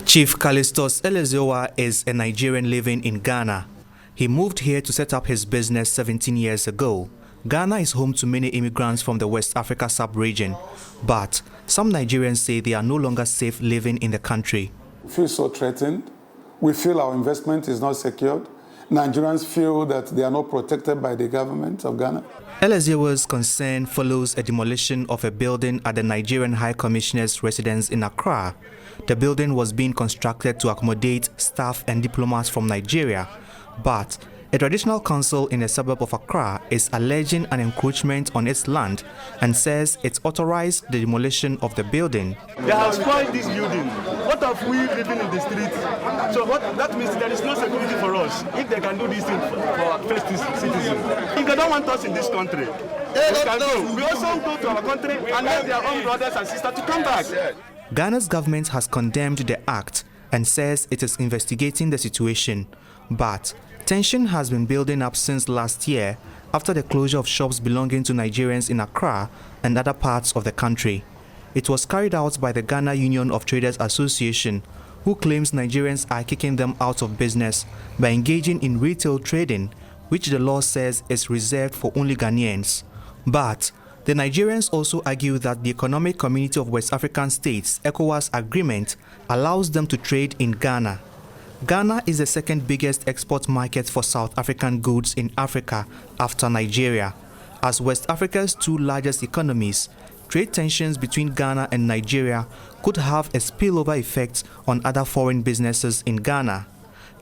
Chief Callistus Elezeowa is a Nigerian living in Ghana. He moved here to set up his business 17 years ago. Ghana is home to many immigrants from the West Africa sub-region, but some Nigerians say they are no longer safe living in the country. We feel so threatened. We feel our investment is not secured. Nigerians feel that they are not protected by the government of Ghana. Elezeowa's concern follows a demolition of a building at the Nigerian High Commissioner's residence in Accra. The building was being constructed to accommodate staff and diplomats from Nigeria, but a traditional council in a suburb of Accra is alleging an encroachment on its land and says it authorized the demolition of the building. They have spoiled this building. What have we living in the streets? So that means there is no security for us if they can do this thing for our first citizens. If they don't want us in this country, we can go. We also go to our country and let their own brothers and sisters to come back. Ghana's government has condemned the act and says it is investigating the situation, but tension has been building up since last year after the closure of shops belonging to Nigerians in Accra and other parts of the country. It was carried out by the Ghana Union of Traders Association, who claims Nigerians are kicking them out of business by engaging in retail trading, which the law says is reserved for only Ghanaians. But the Nigerians also argue that the Economic Community of West African States (ECOWAS) agreement allows them to trade in Ghana. Ghana is the second biggest export market for South African goods in Africa after Nigeria. As West Africa's two largest economies, trade tensions between Ghana and Nigeria could have a spillover effect on other foreign businesses in Ghana.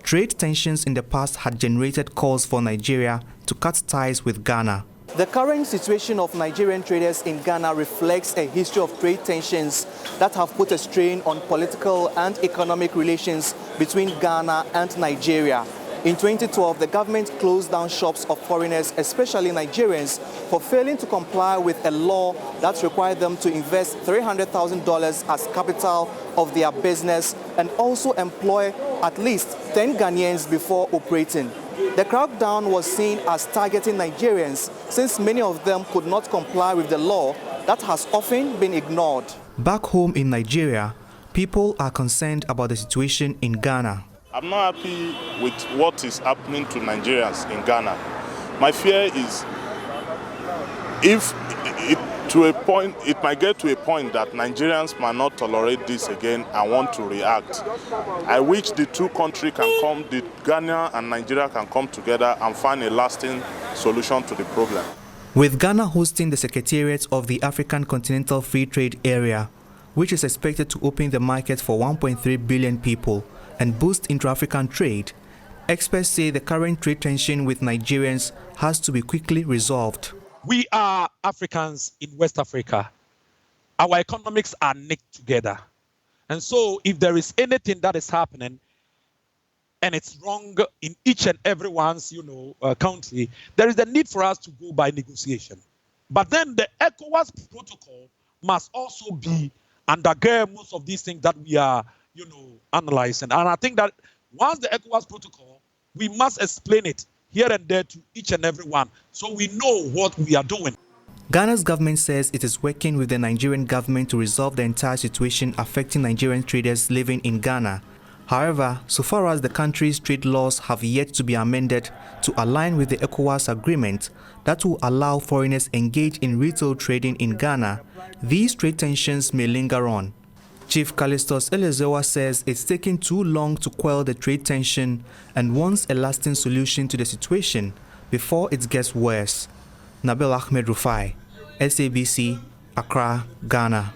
Trade tensions in the past had generated calls for Nigeria to cut ties with Ghana. The current situation of Nigerian traders in Ghana reflects a history of trade tensions that have put a strain on political and economic relations between Ghana and Nigeria. In 2012, the government closed down shops of foreigners, especially Nigerians, for failing to comply with a law that required them to invest $300,000 as capital of their business and also employ at least 10 Ghanaians before operating. The crackdown was seen as targeting Nigerians since many of them could not comply with the law that has often been ignored. Back home in Nigeria, people are concerned about the situation in Ghana. I'm not happy with what is happening to Nigerians in Ghana. My fear is it might get to a point that Nigerians might not tolerate this again and want to react. I wish the two countries can come, the Ghana and Nigeria can come together and find a lasting solution to the problem. With Ghana hosting the Secretariat of the African Continental Free Trade Area, which is expected to open the market for 1.3 billion people and boost intra-African trade, experts say the current trade tension with Nigerians has to be quickly resolved. We are Africans in West Africa. Our economics are knit together. And so if there is anything that is happening and it's wrong in each and everyone's, country, there is the need for us to go by negotiation. But then the ECOWAS protocol must also be undergird most of these things that we are, analyzing. And I think that once the ECOWAS protocol, we must explain it here and there to each and every one, so we know what we are doing. Ghana's government says it is working with the Nigerian government to resolve the entire situation affecting Nigerian traders living in Ghana. However, so far as the country's trade laws have yet to be amended to align with the ECOWAS agreement that will allow foreigners engage in retail trading in Ghana, these trade tensions may linger on. Chief Callistus Elezeowa says it's taking too long to quell the trade tension and wants a lasting solution to the situation before it gets worse. Nabil Ahmed Rufai, SABC, Accra, Ghana.